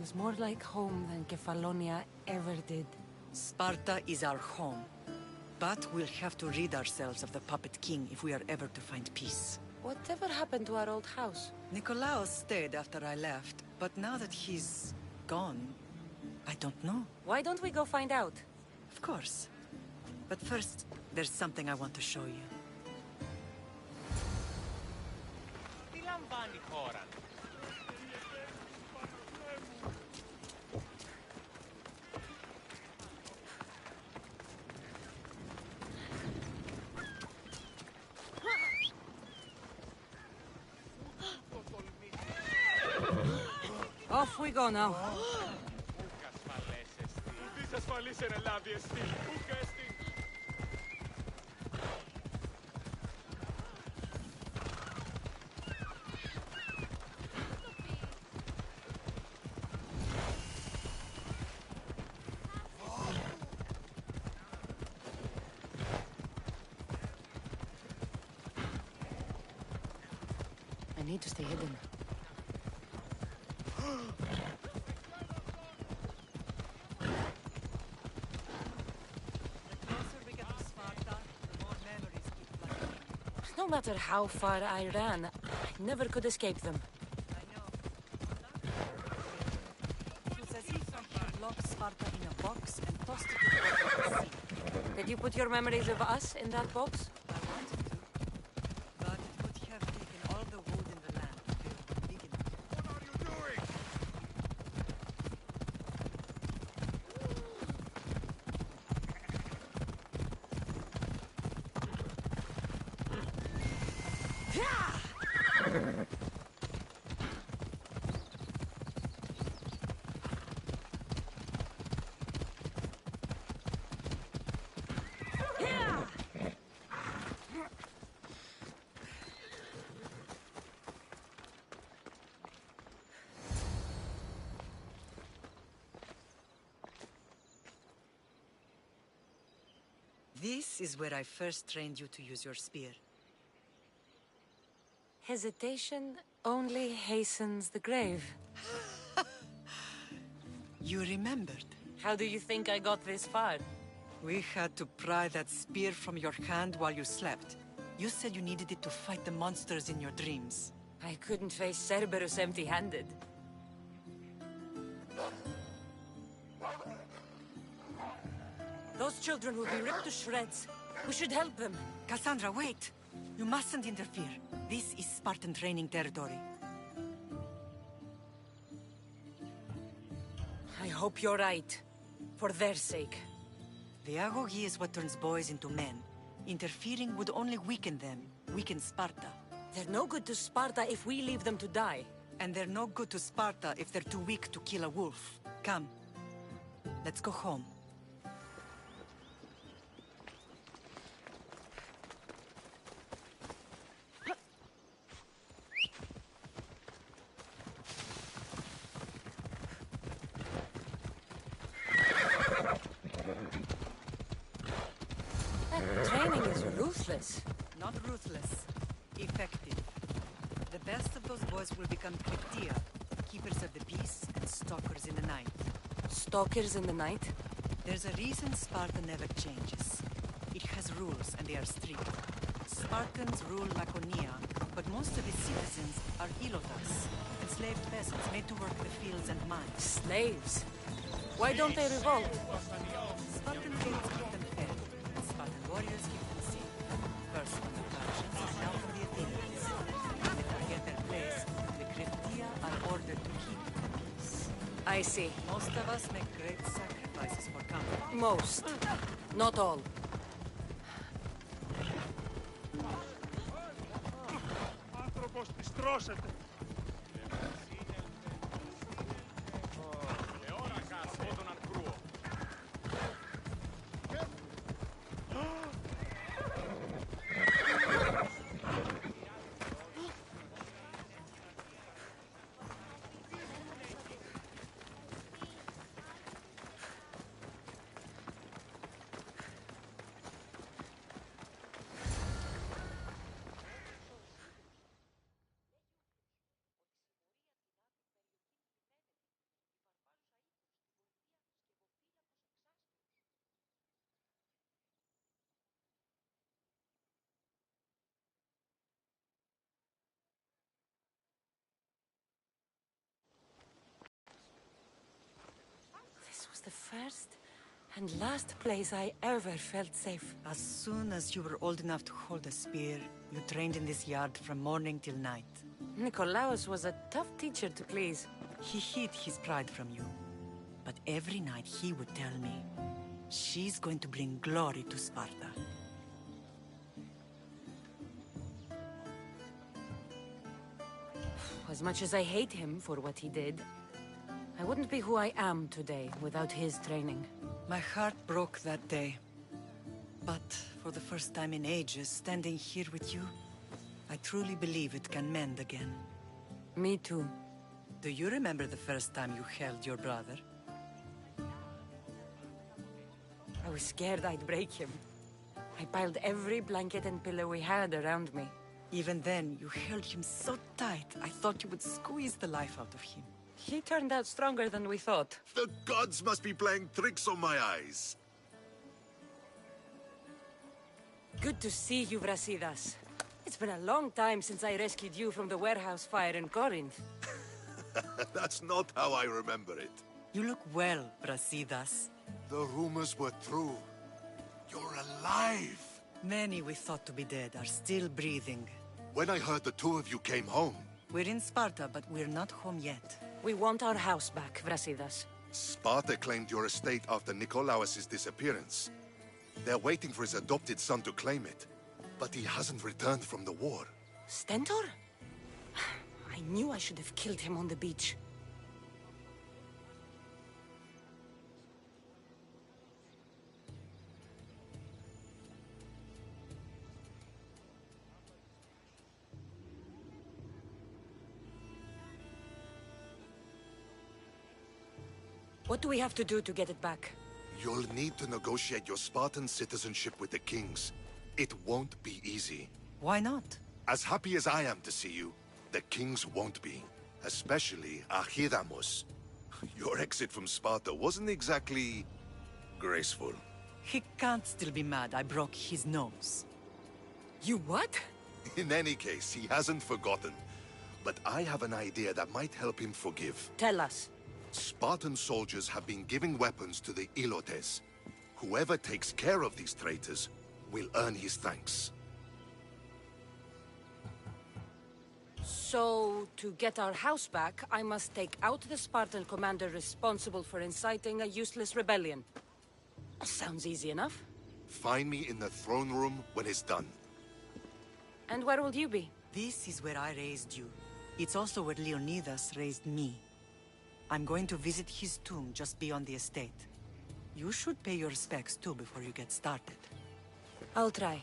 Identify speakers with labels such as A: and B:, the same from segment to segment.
A: feels more like home than Kefalonia ever did.
B: Sparta is our home. But we'll have to rid ourselves of the Puppet King if we are ever to find peace.
A: Whatever happened to our old house?
B: Nikolaos stayed after I left, but now that he's gone, I don't know.
A: Why don't we go find out?
B: Of course. But first, there's something I want to show you.
A: Off we go now. I need to stay hidden. No matter how far I ran, I never could escape them.
B: I know. It was as if someone locked Sparta in a box and tossed it to the bottom of the sea.
A: Did you put your memories of us in that box?
B: I wanted to, but it would have taken all the wood in the land to build one big enough.
C: What are you doing?
B: This is where I first trained you to use your spear.
A: Hesitation only hastens the grave.
B: You remembered.
A: How do you think I got this far?
B: We had to pry that spear from your hand while you slept. You said you needed it to fight the monsters in your dreams.
A: I couldn't face Cerberus empty-handed. Those children will be ripped to shreds. We should help them.
B: Cassandra, wait! You mustn't interfere. This is Spartan training territory.
A: I hope you're right. For their sake.
B: The agogi is what turns boys into men. Interfering would only weaken them, weaken Sparta.
A: They're no good to Sparta if we leave them to die.
B: And they're no good to Sparta if they're too weak to kill a wolf. Come. Let's go home.
A: That training is ruthless.
B: Not ruthless. Effective. The best of those boys will become Kryptia, keepers of the peace and stalkers in the night.
A: Stalkers in the night?
B: There's a reason Sparta never changes. It has rules, and they are strict. Spartans rule Laconia, but most of its citizens are ilotas, enslaved peasants made to work the fields and mines.
A: Slaves? Why don't they revolt?
B: Spartan fields keep them fed, and Spartan warriors keep them safe. First from the Persians, now from the Athenians. If they forget their place, the Kryptia are ordered to keep the peace.
A: I see.
B: Most of us make great sacrifices for comfort.
A: Most. Not all.
C: Άνθρωπος της τρώσετε.
A: first and last place I ever felt safe.
B: As soon as you were old enough to hold a spear, you trained in this yard from morning till night.
A: Nikolaos was a tough teacher to please.
B: He hid his pride from you. But every night he would tell me, she's going to bring glory to Sparta.
A: As much as I hate him for what he did, I wouldn't be who I am today without his training.
B: My heart broke that day. But for the first time in ages, standing here with you, I truly believe it can mend again.
A: Me too.
B: Do you remember the first time you held your brother?
A: I was scared I'd break him. I piled every blanket and pillow we had around me.
B: Even then, you held him so tight, I thought you would squeeze the life out of him.
A: He turned out stronger than we thought.
D: The gods must be playing tricks on my eyes.
A: Good to see you, Brasidas. It's been a long time since I rescued you from the warehouse fire in Corinth.
D: That's not how I remember it.
B: You look well, Brasidas.
D: The rumors were true. You're alive!
B: Many we thought to be dead are still breathing.
D: When I heard the two of you came home,
B: We're in Sparta, but we're not home yet.
A: We want our house back, Brasidas.
D: Sparta claimed your estate after Nikolaos' disappearance. They're waiting for his adopted son to claim it. But he hasn't returned from the war.
A: Stentor? I knew I should have killed him on the beach. What do we have to do to get it back?
D: You'll need to negotiate your Spartan citizenship with the kings. It won't be easy.
B: Why not?
D: As happy as I am to see you, the kings won't be. Especially Archidamos. Your exit from Sparta wasn't exactly graceful.
B: He can't still be mad I broke his nose.
A: You what?
D: In any case, he hasn't forgotten. But I have an idea that might help him forgive.
A: Tell us.
D: Spartan soldiers have been giving weapons to the Ilotes. Whoever takes care of these traitors will earn his thanks.
A: So, to get our house back, I must take out the Spartan commander responsible for inciting a useless rebellion. Sounds easy enough.
D: Find me in the throne room when it's done.
A: And where will you be?
B: This is where I raised you. It's also where Leonidas raised me. I'm going to visit his tomb just beyond the estate. You should pay your respects too before you get started.
A: I'll try.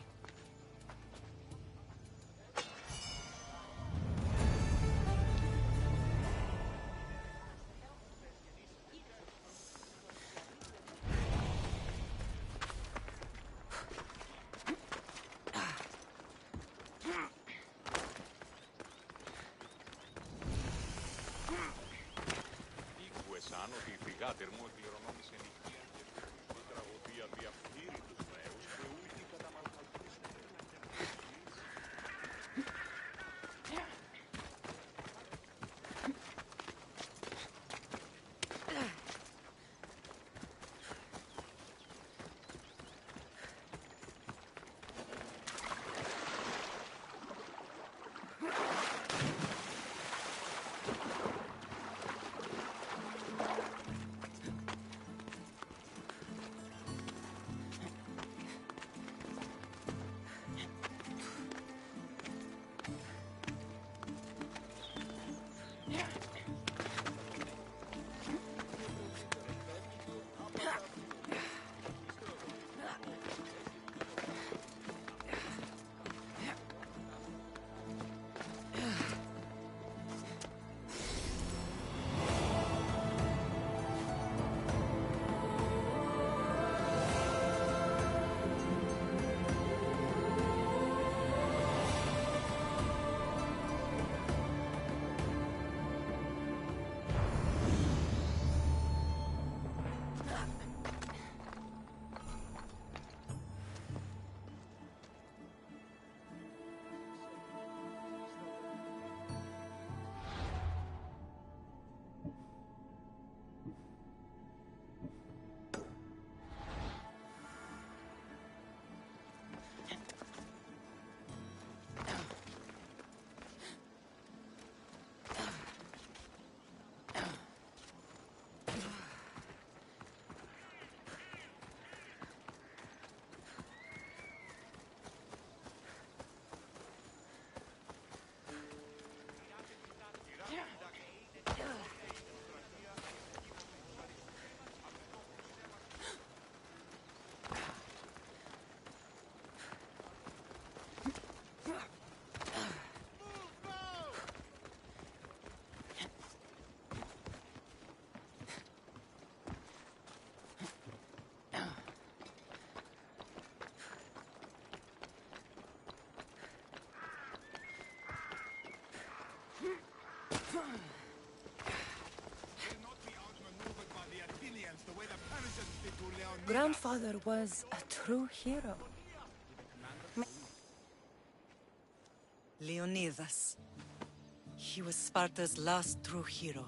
A: Grandfather was a true hero.
B: Leonidas. He was Sparta's last true hero.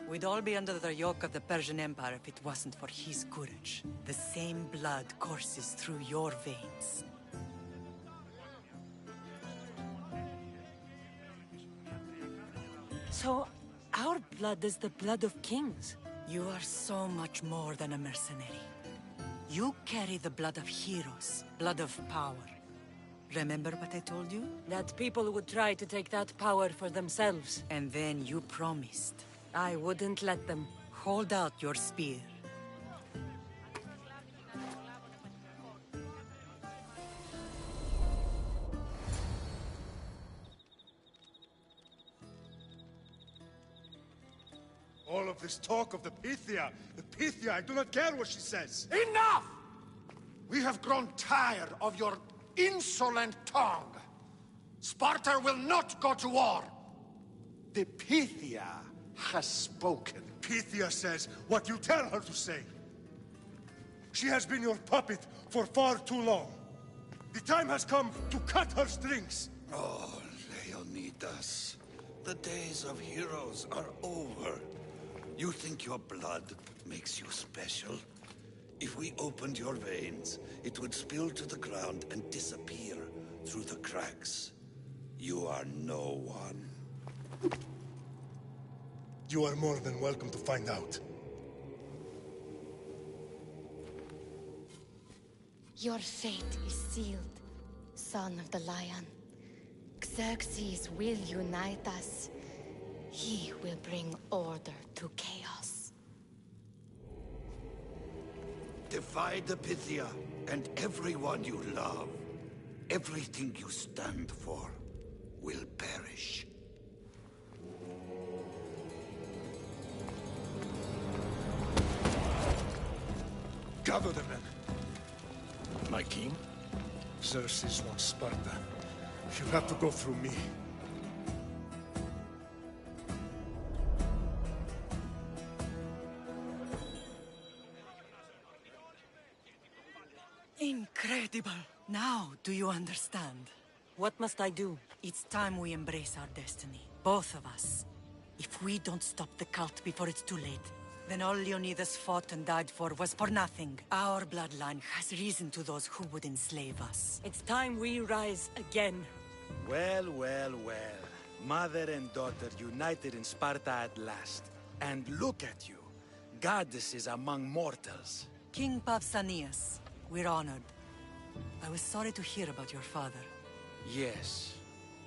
B: We'd all be under the yoke of the Persian Empire if it wasn't for his courage. The same blood courses through your veins.
A: So, our blood is the blood of kings.
B: You are so much more than a mercenary. You carry the blood of heroes, blood of power. Remember what I told you?
A: That people would try to take that power for themselves.
B: And then you promised.
A: I wouldn't let them.
B: Hold out your spear.
C: All of this talk of the Pythia, I do not care what she says.
E: Enough! We have grown tired of your insolent tongue. Sparta will not go to war. The Pythia has spoken.
C: Pythia says what you tell her to say. She has been your puppet for far too long. The time has come to cut her strings.
F: Oh, Leonidas, the days of heroes are over. You think your blood makes you special? If we opened your veins, it would spill to the ground and disappear through the cracks. You are no one.
C: You are more than welcome to find out.
G: Your fate is sealed, son of the Lion. Xerxes will unite us. He will bring order to chaos.
F: Divide the Pythia and everyone you love. Everything you stand for will perish.
C: Gather the men.
H: My king?
C: Xerxes wants Sparta. She'll have to go through me.
B: Incredible! Now, do you understand?
A: What must I do?
B: It's time we embrace our destiny. Both of us. If we don't stop the cult before it's too late, then all Leonidas fought and died for was for nothing. Our bloodline has risen to those who would enslave us.
A: It's time we rise again.
I: Well, well, well. Mother and daughter united in Sparta at last. And look at you. Goddesses among mortals.
B: King Pausanias, we're honored. I was sorry to hear about your father.
I: Yes.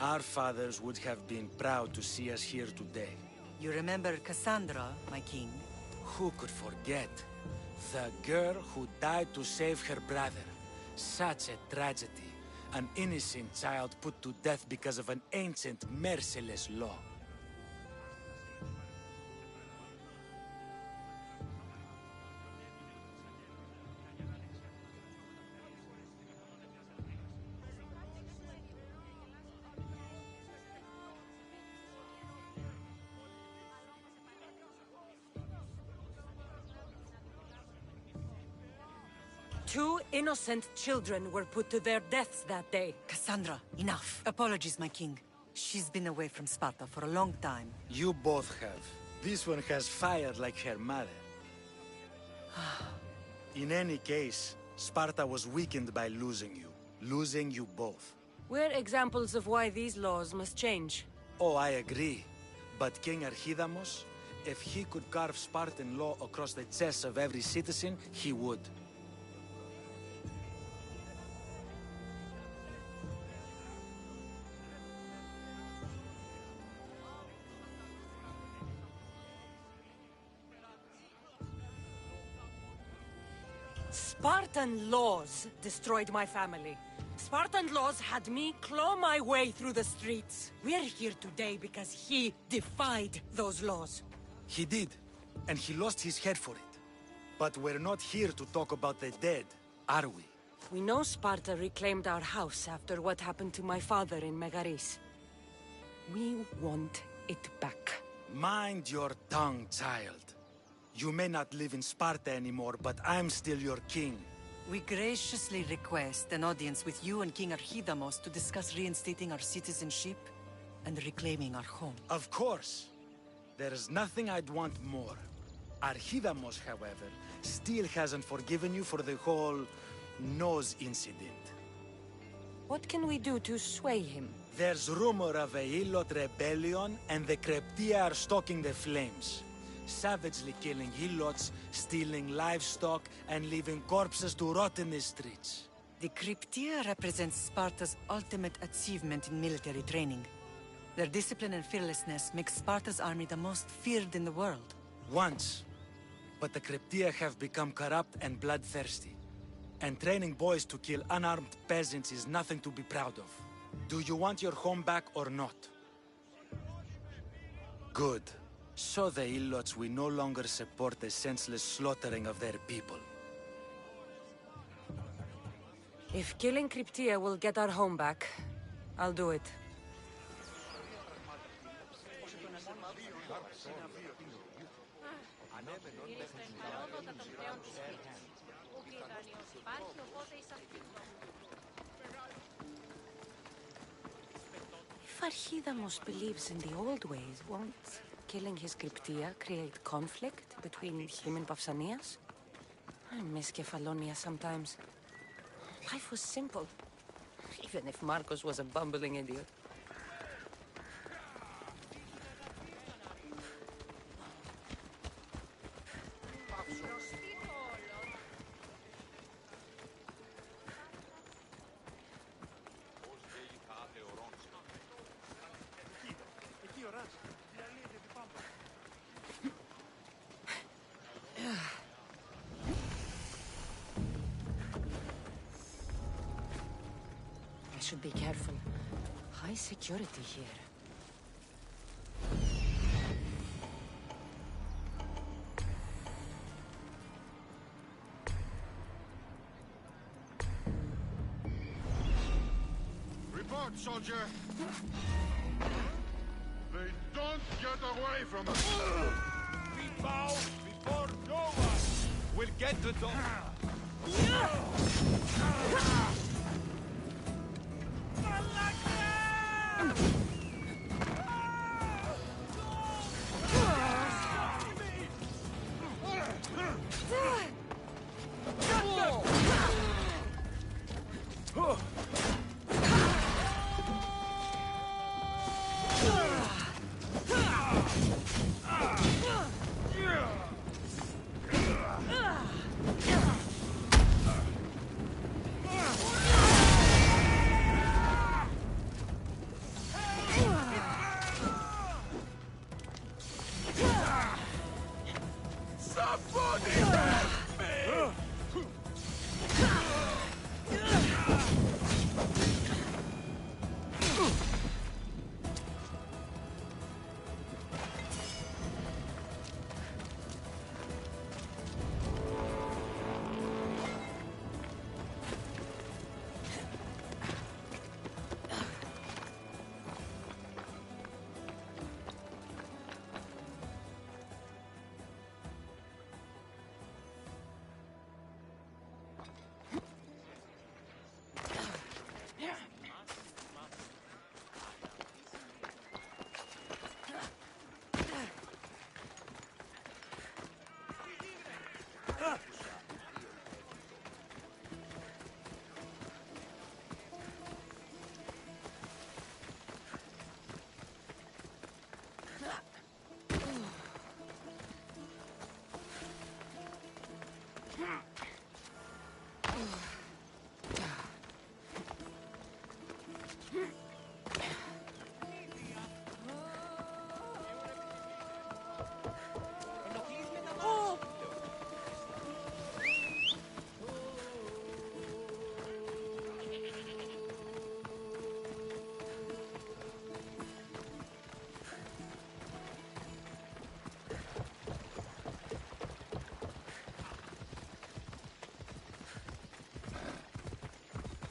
I: Our fathers would have been proud to see us here today.
B: You remember Cassandra, my king?
I: Who could forget? The girl who died to save her brother. Such a tragedy. An innocent child put to death because of an ancient, merciless law.
A: Two innocent children were put to their deaths that day.
B: Cassandra, enough. Apologies, my king. She's been away from Sparta for a long time.
I: You both have. This one has fired like her mother. In any case, Sparta was weakened by losing you. Losing you both.
A: We're examples of why these laws must change.
I: Oh, I agree. But King Archidamos, if he could carve Spartan law across the chests of every citizen, he would.
A: Spartan laws destroyed my family. Spartan laws had me claw my way through the streets. We're here today because he defied those laws.
I: He did, and he lost his head for it. But we're not here to talk about the dead, are we?
A: We know Sparta reclaimed our house after what happened to my father in Megaris. We want it back.
I: Mind your tongue, child. You may not live in Sparta anymore, but I'm still your king.
B: We graciously request an audience with you and King Archidamos to discuss reinstating our citizenship and reclaiming our home.
I: Of course. There is nothing I'd want more. Archidamos, however, still hasn't forgiven you for the whole nose incident.
A: What can we do to sway him?
I: There's rumor of a Hilot rebellion, and the Kreptia are stoking the flames. Savagely killing Hilots, stealing livestock, and leaving corpses to rot in the streets.
B: The Cryptia represents Sparta's ultimate achievement in military training. Their discipline and fearlessness make Sparta's army the most feared in the world.
I: Once. But the Cryptia have become corrupt and bloodthirsty. And training boys to kill unarmed peasants is nothing to be proud of. Do you want your home back or not? Good. So the Ilots will no longer support the senseless slaughtering of their people.
A: If killing Cryptia will get our home back, I'll do it. If Archidamos believes in the old ways, won't killing his Cryptia create conflict between him and Pausanias? I miss Kefalonia sometimes. Life was simple, even if Marcos was a bumbling idiot. I should be careful. High security here.
C: Report, soldier! They don't get away from us!
H: We bow before no one! We'll get to them!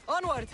A: Onward!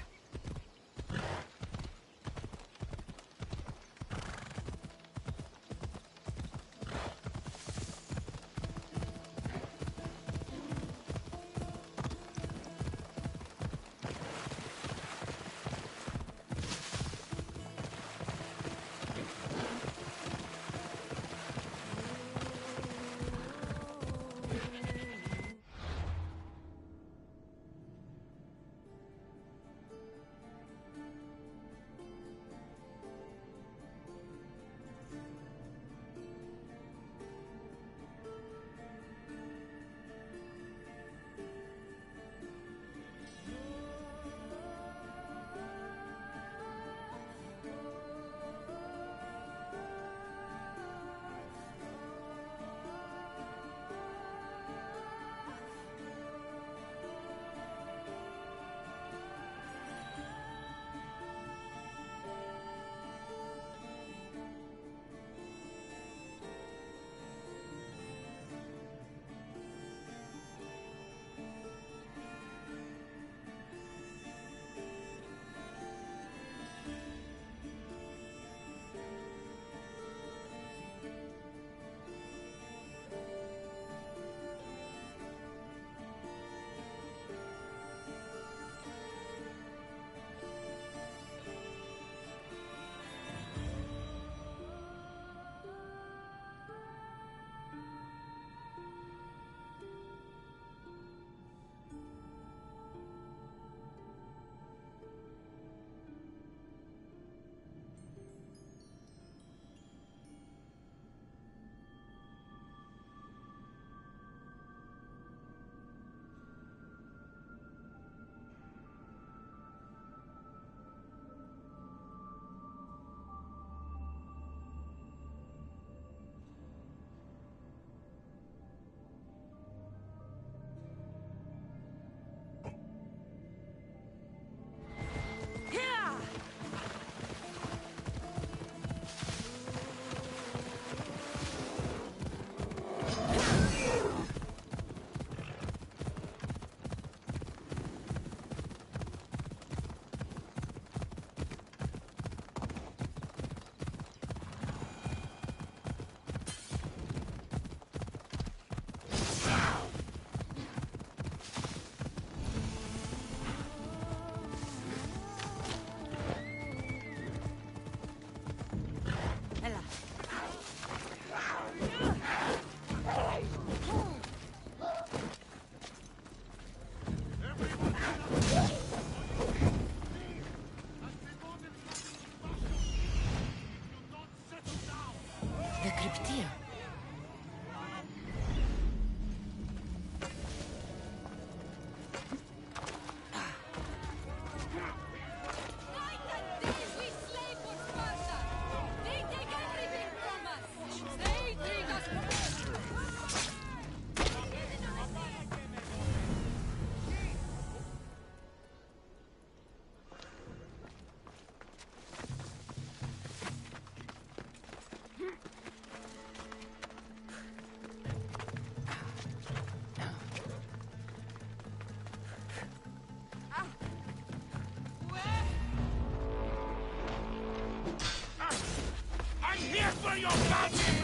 H: your magic!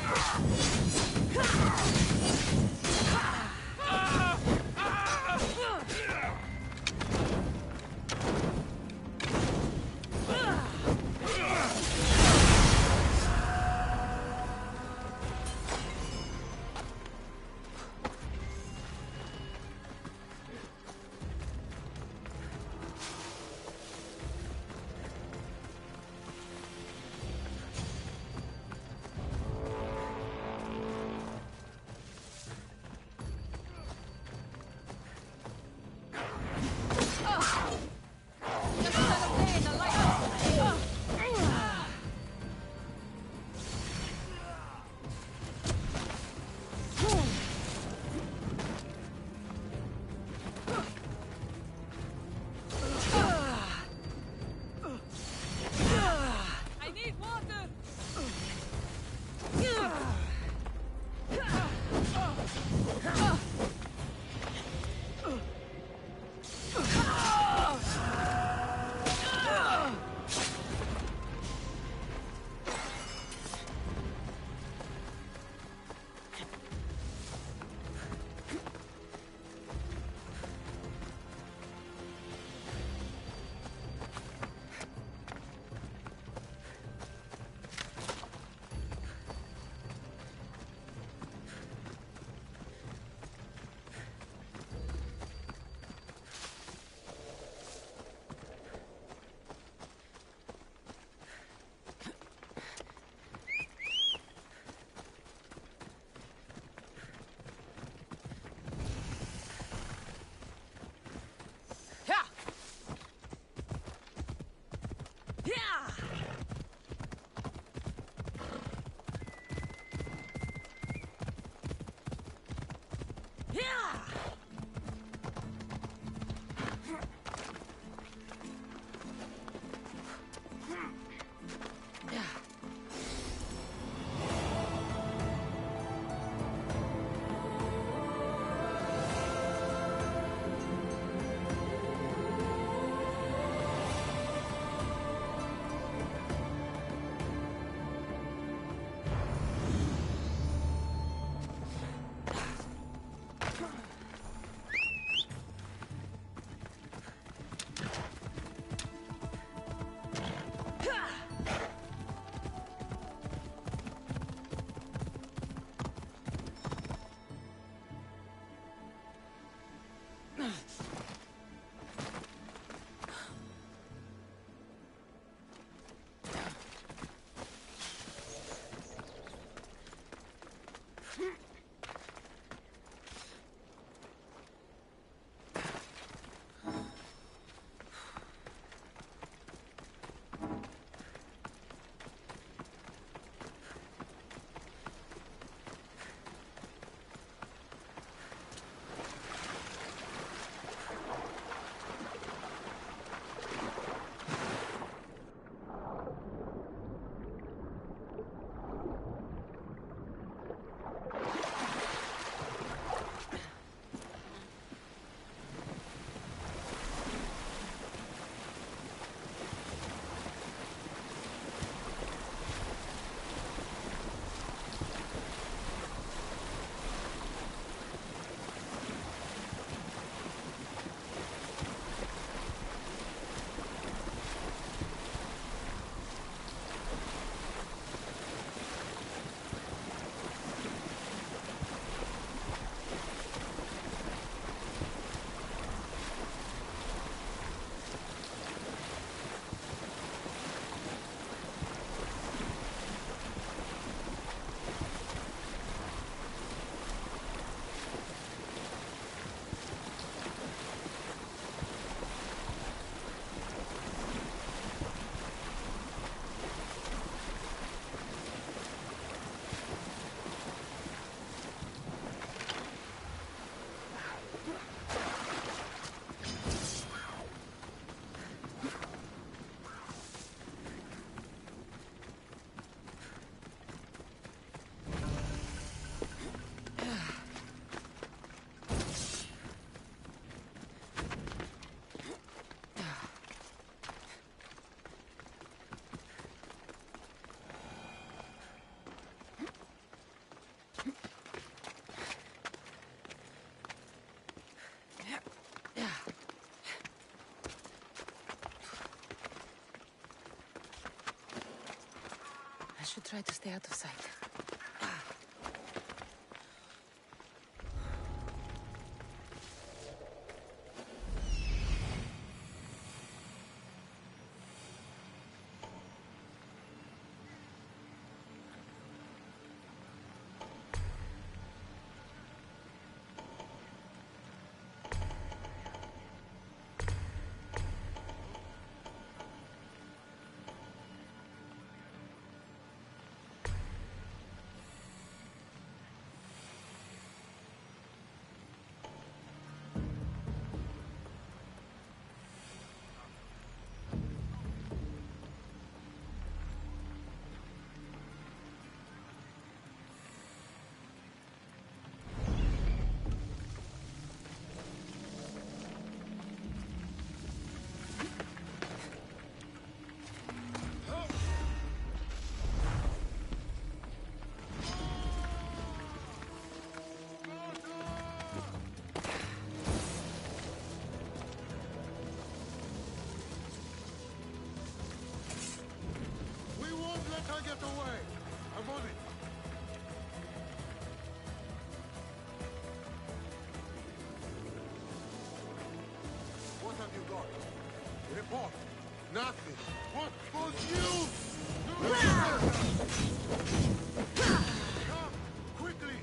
A: should try to stay out of sight.
C: Get away! I'm on it! What have you got? Report! Nothing! What was you? Come! Quickly!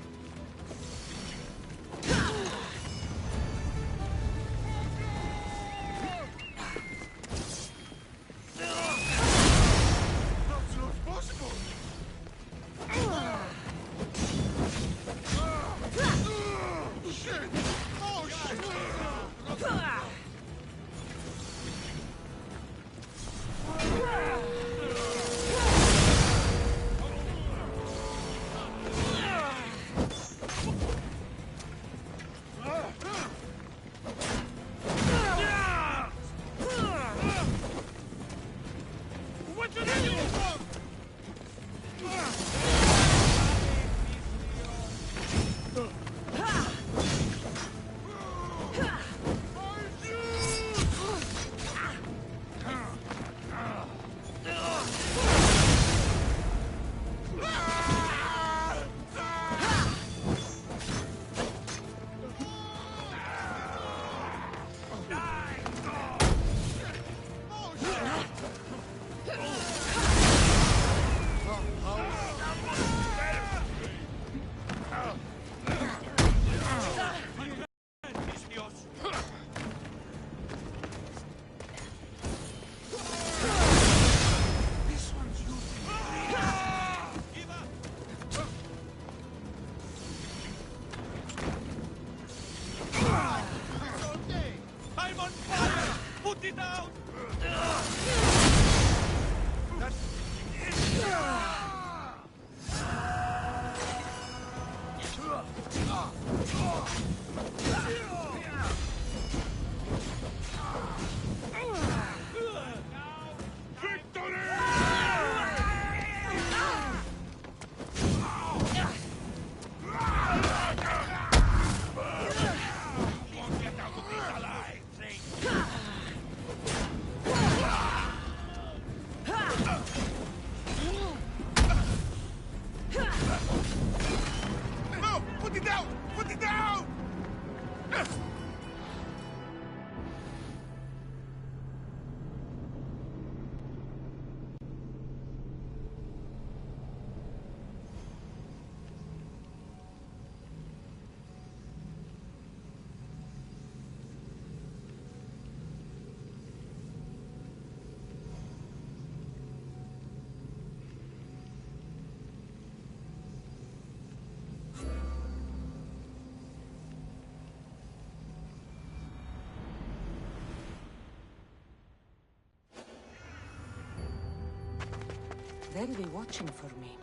A: They'll be watching for me.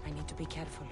A: I need to be careful.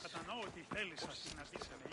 H: Κατανοώ ότι θέλεις να συναντήσετε